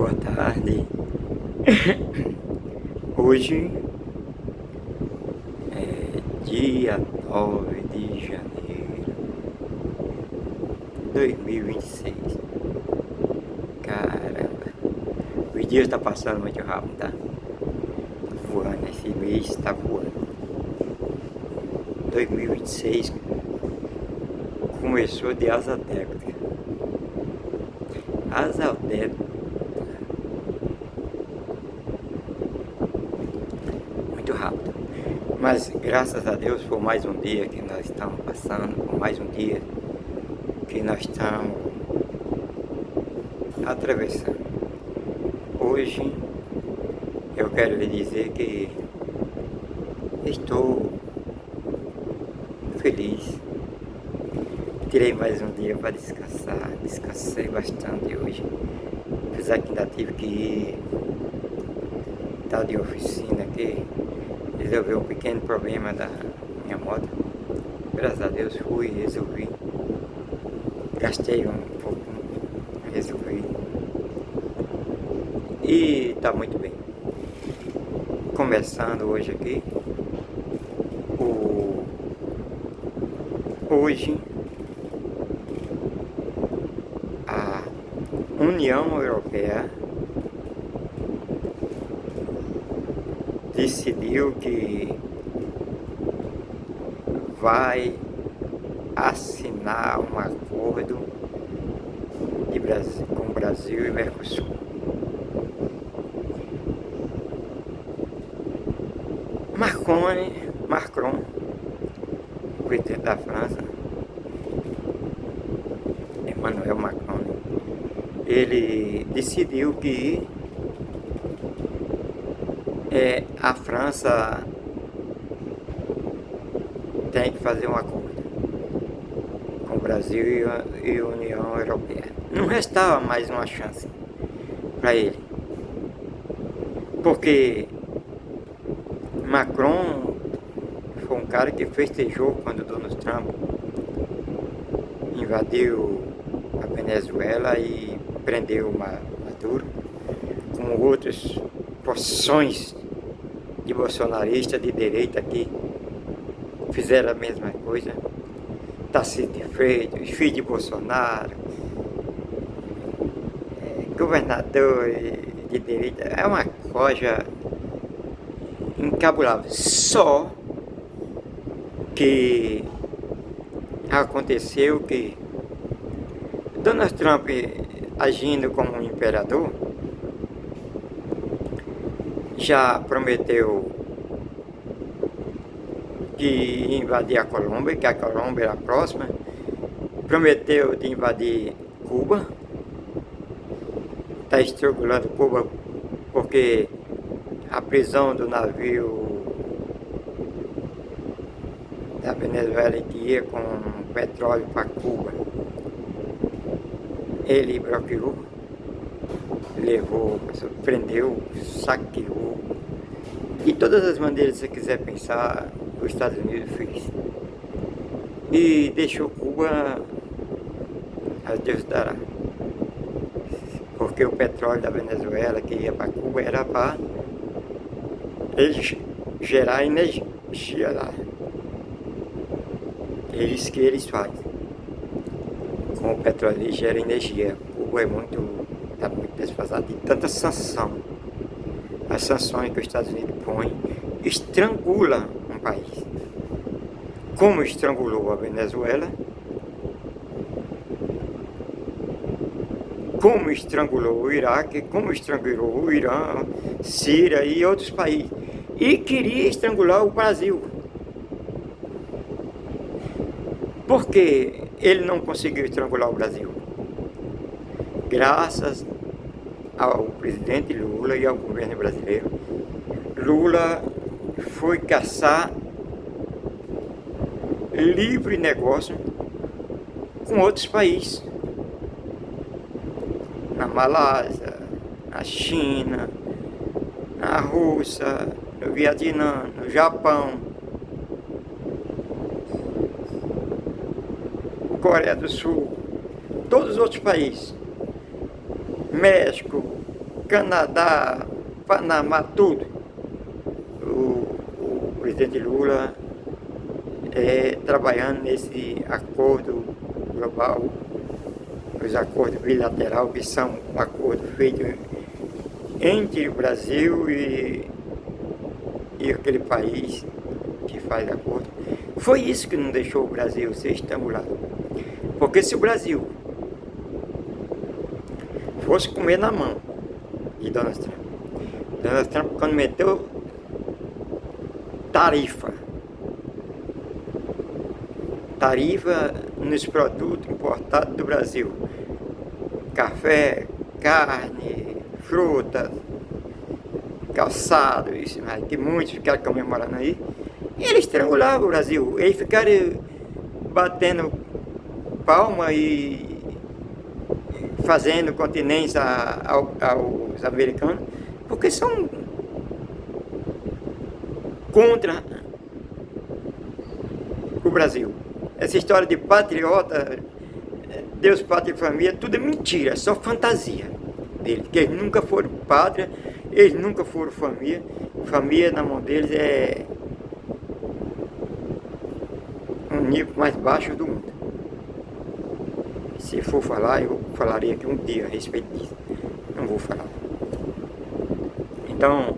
boa tarde. Hoje é dia 9 de janeiro de 2026. Caramba, os dias estão passando muito rápido, tá? Voando, esse mês está voando. 2026 começou de asa delta. Asa delta. Muito rápido. Mas graças a Deus por mais um dia que nós estamos passando, por mais um dia que nós estamos atravessando. Hoje eu quero lhe dizer que estou feliz. Tirei mais um dia para descansar, descansei bastante hoje. Apesar que ainda tive que ir tal de oficina aqui, resolver um pequeno problema da minha moto. Graças a Deus fui, resolvi. Gastei um pouco, resolvi. E está muito bem. Começando hoje aqui, hoje a União Europeia decidiu que vai assinar um acordo com o Brasil e Mercosul. Macron, o presidente da França, Emmanuel Macron, ele decidiu que a França tem que fazer um acordo com o Brasil e a União Europeia. Não restava mais uma chance para ele, porque Macron foi um cara que festejou quando Donald Trump invadiu a Venezuela e prendeu Maduro, como outras porções de bolsonaristas de direita que fizeram a mesma coisa. Tarcísio de Freitas, os filhos de Bolsonaro, governador de direita, é uma coisa incabulável. Só que aconteceu que Donald Trump, agindo como um imperador, já prometeu de invadir a Colômbia, que a Colômbia era próxima, prometeu de invadir Cuba, está estrangulando Cuba porque a prisão do navio da Venezuela que ia com petróleo para Cuba, ele bloqueou, levou, prendeu, saqueou. De todas as maneiras que você quiser pensar, os Estados Unidos fez. E deixou Cuba a Deus dará. Porque o petróleo da Venezuela que ia para Cuba era para eles gerar energia lá. É isso que eles fazem. Com o petróleo eles geram energia. Cuba está muito desfasado de tanta sanção. As sanções que os Estados Unidos põem estrangula um país. Como estrangulou a Venezuela, como estrangulou o Iraque, como estrangulou o Irã, Síria e outros países. E queria estrangular o Brasil. Por que ele não conseguiu estrangular o Brasil? Graças ao presidente Lula e ao governo brasileiro. Lula foi caçar livre negócio com outros países. Na Malásia, na China, na Rússia, no Vietnã, no Japão, Coreia do Sul, todos os outros países, México, Canadá, Panamá, tudo. O presidente Lula trabalhando nesse acordo global, os acordos bilaterais, que são um acordo feito entre o Brasil e aquele país que faz acordo. Foi isso que não deixou o Brasil ser estrangulado. Porque se o Brasil fosse comer na mão de Donald Trump quando meteu tarifa nos produtos importados do Brasil, café, carne, fruta, calçado, isso, que muitos ficaram comemorando aí, e eles estrangulavam o Brasil, eles ficaram batendo palma e fazendo continência aos americanos, porque são contra o Brasil. Essa história de patriota, Deus, pátria e família, tudo é mentira, é só fantasia deles, que eles nunca foram pátria, eles nunca foram família. Família na mão deles é um nível mais baixo do mundo. Se for falar, eu falaria aqui um dia a respeito disso. Não vou falar. Então,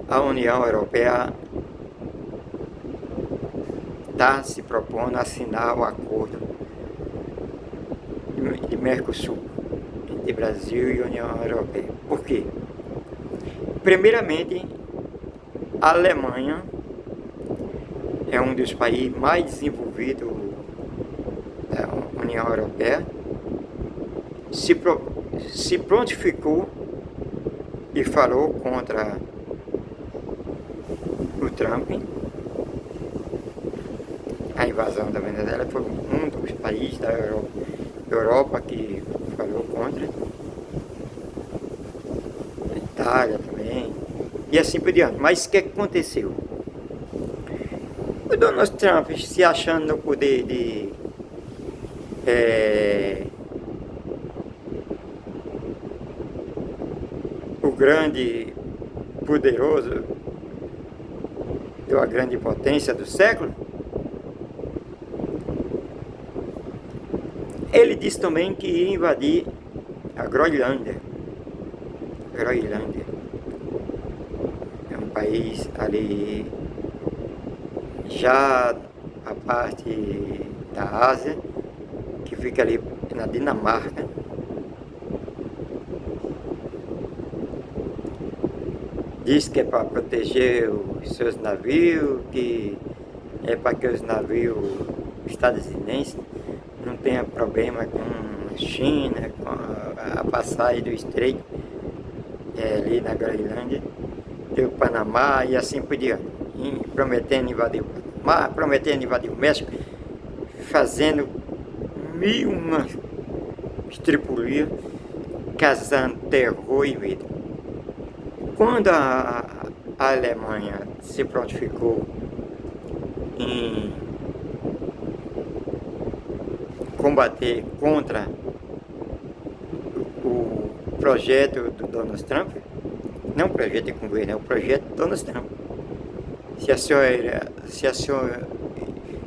a União Europeia está se propondo a assinar o acordo de Mercosul entre Brasil e União Europeia. Por quê? Primeiramente, a Alemanha é um dos países mais desenvolvidos da União Europeia, se prontificou e falou contra o Trump. A invasão da Venezuela foi um dos países da Europa que falou contra. A Itália também. E assim por diante. Mas o que aconteceu? O Donald Trump se achando no poder de o grande poderoso, a grande potência do século, ele disse também que ia invadir a Groenlândia. Groenlândia é um país ali, já a parte da Ásia, que fica ali na Dinamarca. Diz que é para proteger os seus navios, que é para que os navios estadunidenses não tenham problema com a China, com a passagem do estreito ali na Groenlândia, do Panamá e assim por diante. E prometendo invadir o Panamá, prometendo invadir o México, fazendo mil uma estripulia, causando terror e medo. Quando a Alemanha se prontificou em combater contra o projeto do Donald Trump, não o projeto de governo, é o projeto do Donald Trump,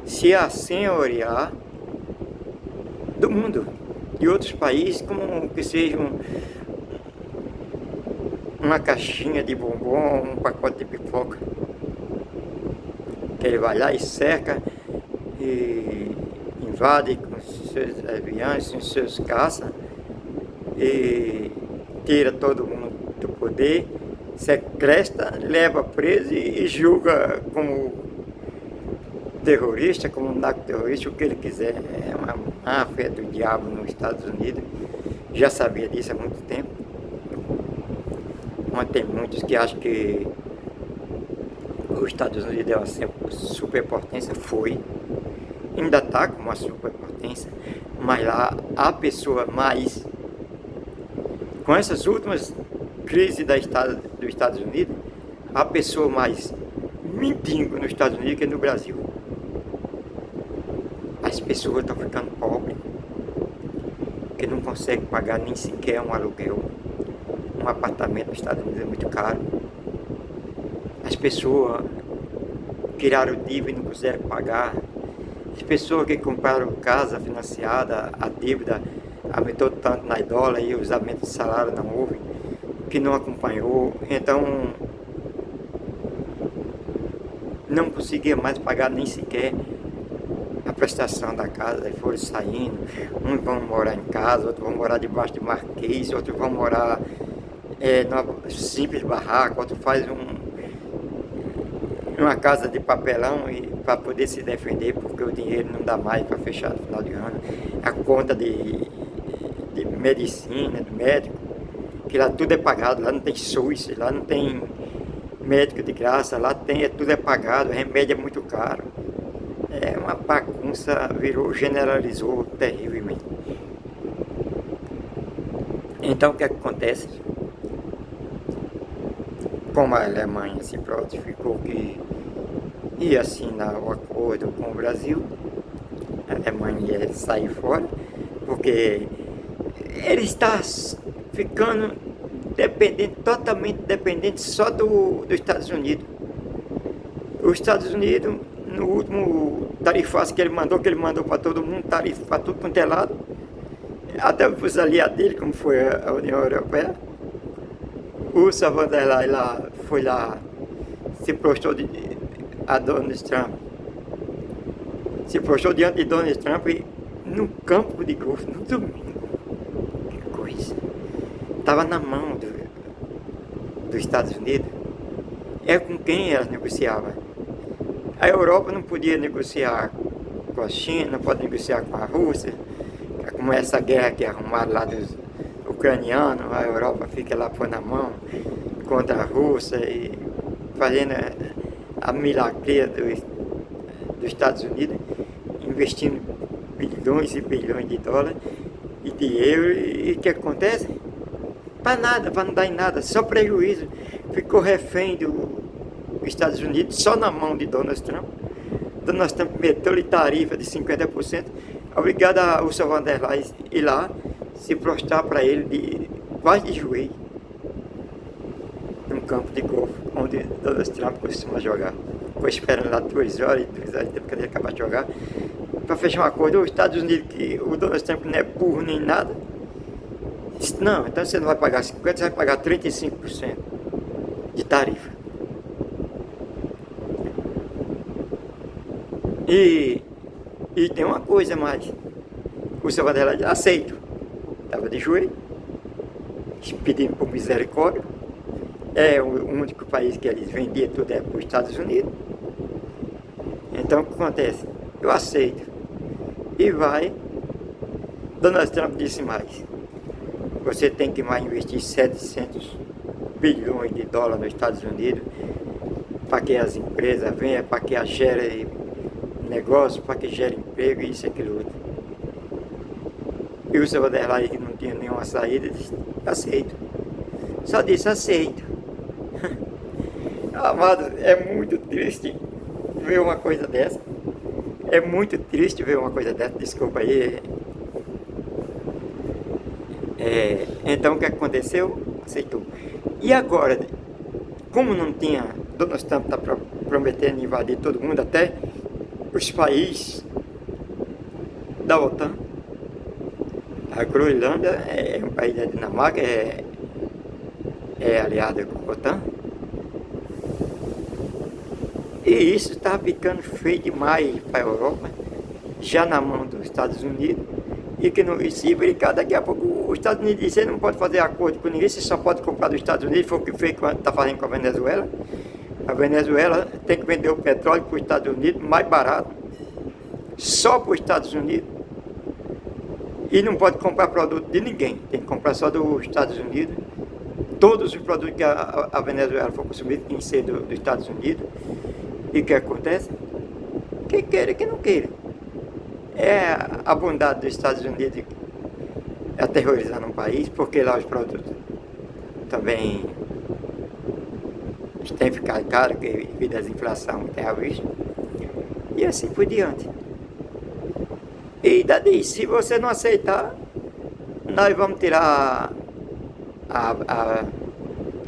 se assenhorear do mundo, de outros países, como que sejam uma caixinha de bombom, um pacote de pipoca, que ele vai lá e cerca e invade com seus aviões, com seus caças e tira todo mundo do poder, sequestra, leva preso e julga como terrorista, como narcoterrorista, o que ele quiser. É uma máfia do diabo nos Estados Unidos, já sabia disso há muito tempo. Mas tem muitos que acham que os Estados Unidos é uma superpotência, foi, ainda está como uma superpotência, mas lá a pessoa mais, com essas últimas crises dos Estados Unidos, a pessoa mais mendigo nos Estados Unidos que no Brasil. As pessoas estão ficando pobres, que não conseguem pagar nem sequer um aluguel. um apartamento nos Estados Unidos é muito caro. As pessoas criaram dívida e não quiseram pagar. As pessoas que compraram casa financiada, a dívida aumentou tanto na dólar e os aumentos de salário não houve, que não acompanhou. Então, não conseguia mais pagar nem sequer a prestação da casa, aí foram saindo, uns vão morar em casa, outros vão morar debaixo de marquês, outros vão morar numa simples barraca, outros faz uma casa de papelão para poder se defender, porque o dinheiro não dá mais para fechar no final de ano. A conta de medicina, do médico, que lá tudo é pagado, lá não tem SUS, lá não tem médico de graça, lá tudo é pagado, o remédio é muito caro. É uma bagunça, generalizou terrivelmente. Então o que acontece? Como a Alemanha se prontificou que ia assinar o acordo com o Brasil, a Alemanha ia sair fora, porque ele está ficando dependente, totalmente dependente só dos Estados Unidos. Os Estados Unidos, no último tarifaço que ele mandou para todo mundo, tarifa para tudo quanto é lado, até os aliados dele, como foi a União Europeia. O Ursula von der Leyen foi lá, se prostrou a Donald Trump, se prostrou diante de Donald Trump no campo de golfe, no domingo. Que coisa! Estava na mão dos Estados Unidos. É com quem elas negociavam. A Europa não podia negociar com a China, não pode negociar com a Rússia. Como essa guerra que arrumaram lá dos ucranianos, a Europa fica lá pondo a mão contra a Rússia e fazendo a milagria dos Estados Unidos, investindo bilhões e bilhões de dólares e de euros. E o que acontece? Para nada, para não dar em nada, só prejuízo. Ficou refém dos Estados Unidos, só na mão de Donald Trump. Donald Trump meteu-lhe tarifa de 50%, obrigado a Ursula von der Leyen ir lá, se prostrar para ele quase de joelho, num campo de golfe, onde Donald Trump costuma jogar. Ficou esperando lá 2 horas, tempo que ele acabar de jogar, para fechar um acordo. Os Estados Unidos, que o Donald Trump não é burro nem nada, disse: não, então você não vai pagar 50%, você vai pagar 35% de tarifa. E tem uma coisa mais, o Ursula von der Leyen aceito, estava de joelho, pedindo por misericórdia. É o único país que eles vendiam tudo para os Estados Unidos. Então o que acontece? Eu aceito. E vai. Donald Trump disse mais: você tem que mais investir 700 bilhões de dólares nos Estados Unidos para que as empresas venham, para que gerem negócio, para que gere emprego, isso e aquilo outro. E o Ursula von der Leyen, que não tinha nenhuma saída, disse: aceito. Só disse: aceito. Amado, é muito triste ver uma coisa dessa. É muito triste ver uma coisa dessa, desculpa aí. Então o que aconteceu? Aceitou. E agora, como não tinha, Donald Trump está prometendo invadir todo mundo, até os países da OTAN. A Groenlândia é um país da Dinamarca, é aliada com a OTAN. E isso está ficando feio demais para a Europa, já na mão dos Estados Unidos, e que não recebe. E daqui a pouco os Estados Unidos dizem: você não pode fazer acordo com ninguém, você só pode comprar dos Estados Unidos. Foi o que fez, está fazendo com a Venezuela. A Venezuela tem que vender o petróleo para os Estados Unidos mais barato, só para os Estados Unidos, e não pode comprar produto de ninguém, tem que comprar só dos Estados Unidos. Todos os produtos que a Venezuela for consumir tem que ser dos Estados Unidos. E o que acontece? Quem queira, quem não queira. É a bondade dos Estados Unidos aterrorizando um país, porque lá os produtos também têm ficado caros, devido à inflação que tem havido, e assim por diante. E daí, se você não aceitar, nós vamos tirar a, a,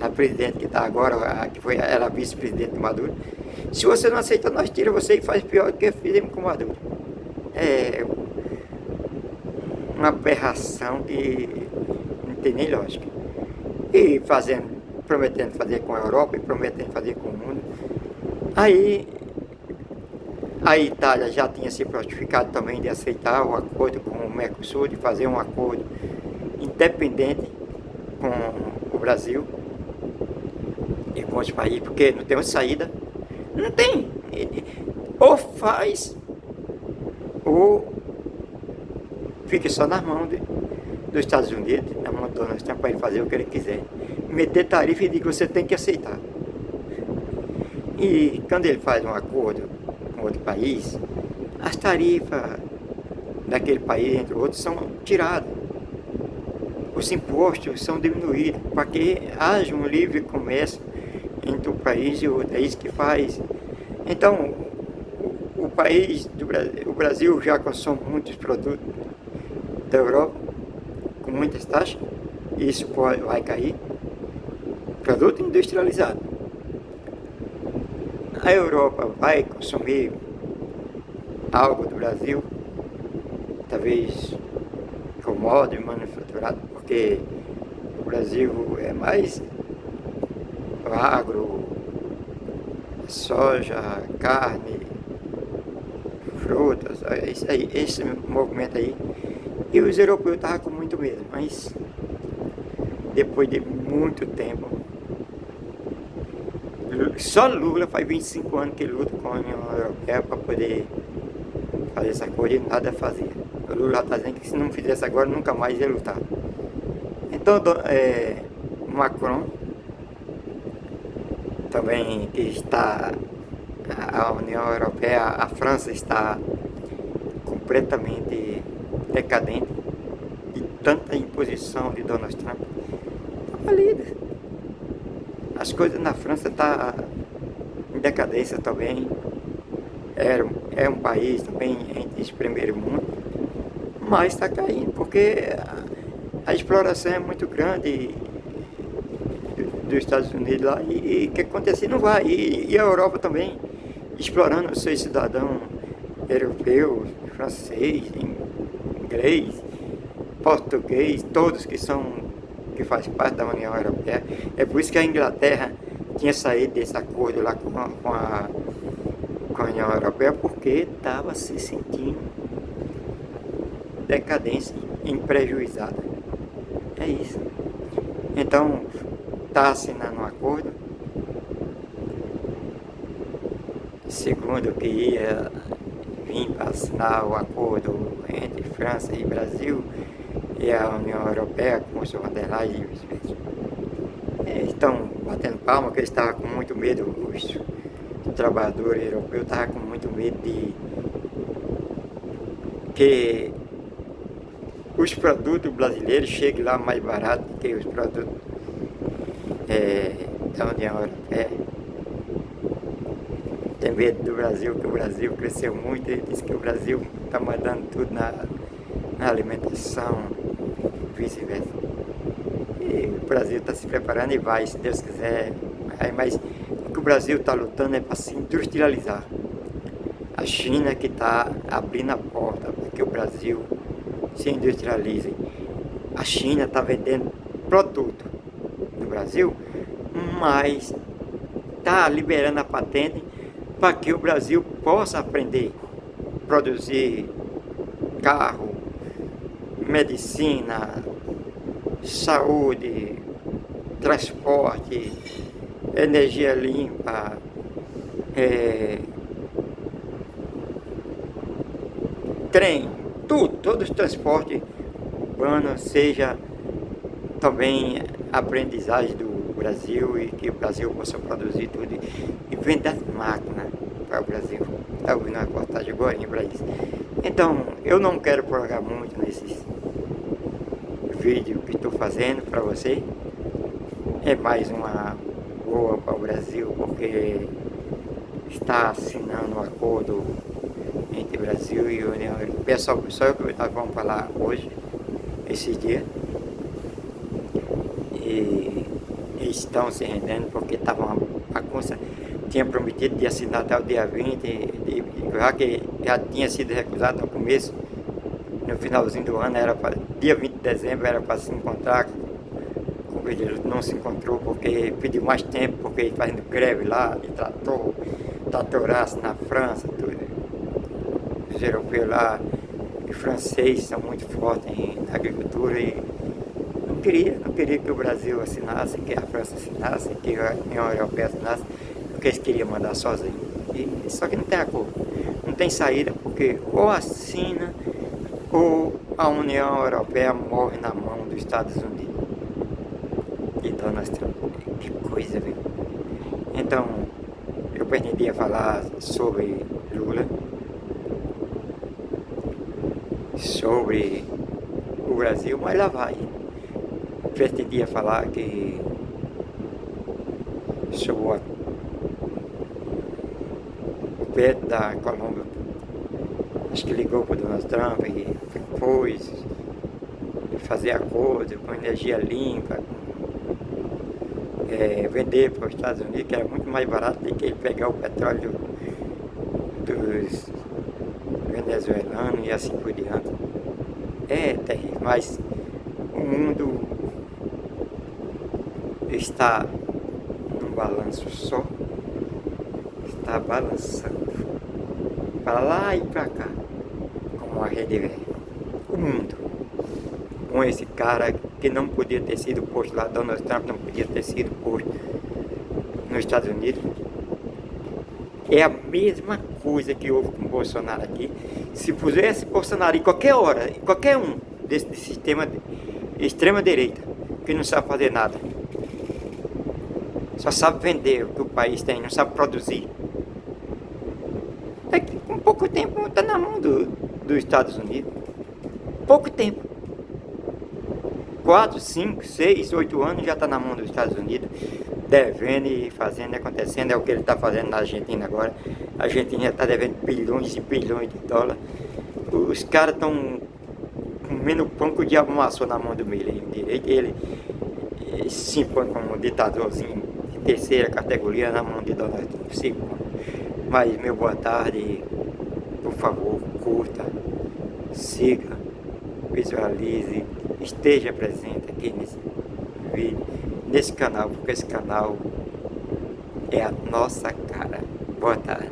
a presidente que está agora, que foi, era vice-presidente do Maduro. Se você não aceita, nós tira você e faz pior do que fizemos com o Maduro. É uma aberração que não tem nem lógica. E fazendo, prometendo fazer com a Europa e prometendo fazer com o mundo. Aí a Itália já tinha se prontificado também de aceitar o acordo com o Mercosul, de fazer um acordo independente com o Brasil e com os países, porque não tem uma saída. Não tem. Ou faz, ou fica só nas mãos dos Estados Unidos, na mão do Donald Trump, para ele fazer o que ele quiser. Meter tarifa e dizer que você tem que aceitar. E quando ele faz um acordo com outro país, as tarifas daquele país, entre outros, são tiradas. Os impostos são diminuídos para que haja um livre comércio entre um país e outro. É isso que faz. Então, o país do Brasil, o Brasil já consome muitos produtos da Europa, com muitas taxas, e isso vai cair. Produto industrializado. A Europa vai consumir algo do Brasil, talvez commodity manufaturado, porque o Brasil é mais agro, soja, carne, frutas, esse movimento aí. E os europeus estavam com muito medo, mas depois de muito tempo, só Lula faz 25 anos que luta com a União Europeia para poder fazer essa coisa e nada fazia. O Lula está dizendo que se não fizesse agora, nunca mais ia lutar. Então, Macron também que está, a União Europeia, a França está completamente decadente de tanta imposição de Donald Trump. Está falida. As coisas na França estão em decadência também. É um país também entre os primeiros mundo, mas está caindo, porque a exploração é muito grande dos Estados Unidos lá, e o que acontece não vai. E a Europa também, explorando os seus cidadãos europeus, francês, inglês, português, todos que fazem parte da União Europeia. É por isso que a Inglaterra tinha saído desse acordo lá com a União Europeia, porque estava se sentindo decadência, prejuizada. É isso. Então, está assinando um acordo, segundo que ia vir para assinar o acordo entre França e Brasil e a União Europeia com o von der Leyen e vice-versa. Estão batendo palma, que eles estavam com muito medo, os trabalhadores europeus estavam com muito medo de que os produtos brasileiros cheguem lá mais barato que os produtos da União Europeia. Tem medo do Brasil, que o Brasil cresceu muito, e diz que o Brasil está mandando tudo na alimentação, vice-versa. E o Brasil está se preparando e vai, se Deus quiser. Mas o que o Brasil está lutando é para se industrializar. A China que está abrindo a porta para que o Brasil se industrialize. A China está vendendo produto no Brasil, mas está liberando a patente para que o Brasil possa aprender a produzir carro, medicina, saúde, transporte, energia limpa, trem, todo o transporte urbano seja também aprendizagem do Brasil, e que o Brasil possa produzir tudo e vender as máquinas para o Brasil. Está ouvindo uma reportagem agora para isso. Então, eu não quero prolongar muito nesses vídeos que estou fazendo para você. É mais uma boa para o Brasil, porque está assinando um acordo entre Brasil e União Europeia. Só eu que nós vamos falar hoje, esses dias. E estão se rendendo porque estava uma bagunça. Tinha prometido de assinar até o dia 20, já que já tinha sido recusado no começo, no finalzinho do ano, dia 20 de dezembro era para se encontrar com o Vidiluto, não se encontrou porque pediu mais tempo, porque ele fazendo greve lá, de tratoraço na França, tudo. Os europeus lá, os franceses são muito fortes na agricultura e não queria que o Brasil assinasse, que a França assinasse, que a União Europeia assinasse, porque eles queriam mandar sozinho. Só que não tem acordo, não tem saída, porque ou assina ou a União Europeia morre na mão dos Estados Unidos e Donald Trump. Que coisa, viu? Então, eu pretendia falar sobre Lula, sobre o Brasil, mas lá vai. Pretendia falar que sobre o Pedro da Colômbia, acho que ligou para o Donald Trump e propôs fazer acordo com energia limpa, vender para os Estados Unidos, que era muito mais barato do que ele pegar o petróleo dos venezuelanos e assim por diante. É terrível, mas o mundo está num balanço só, está balançando para lá e para cá, como uma rede velha. O mundo, com esse cara que não podia ter sido posto lá, Donald Trump não podia ter sido posto nos Estados Unidos, é a mesma coisa que houve com o Bolsonaro aqui. Se pusesse Bolsonaro em qualquer hora, em qualquer um desse sistema de extrema direita, que não sabe fazer nada, só sabe vender o que o país tem, não sabe produzir, é que com pouco tempo está na mão dos Estados Unidos. Pouco tempo. 4, 5, 6, 8 anos já está na mão dos Estados Unidos, devendo e fazendo e acontecendo. É o que ele está fazendo na Argentina agora. A Argentina já está devendo bilhões e bilhões de dólares. Os caras estão comendo o pão que o diabo amassou na mão do milho direito. Ele se impõe como um ditadorzinho de terceira categoria na mão de Donald Trump. Mas, meu boa tarde, por favor, curta, siga, visualize, esteja presente aqui nesse vídeo, nesse canal, porque esse canal é a nossa cara. Boa tarde.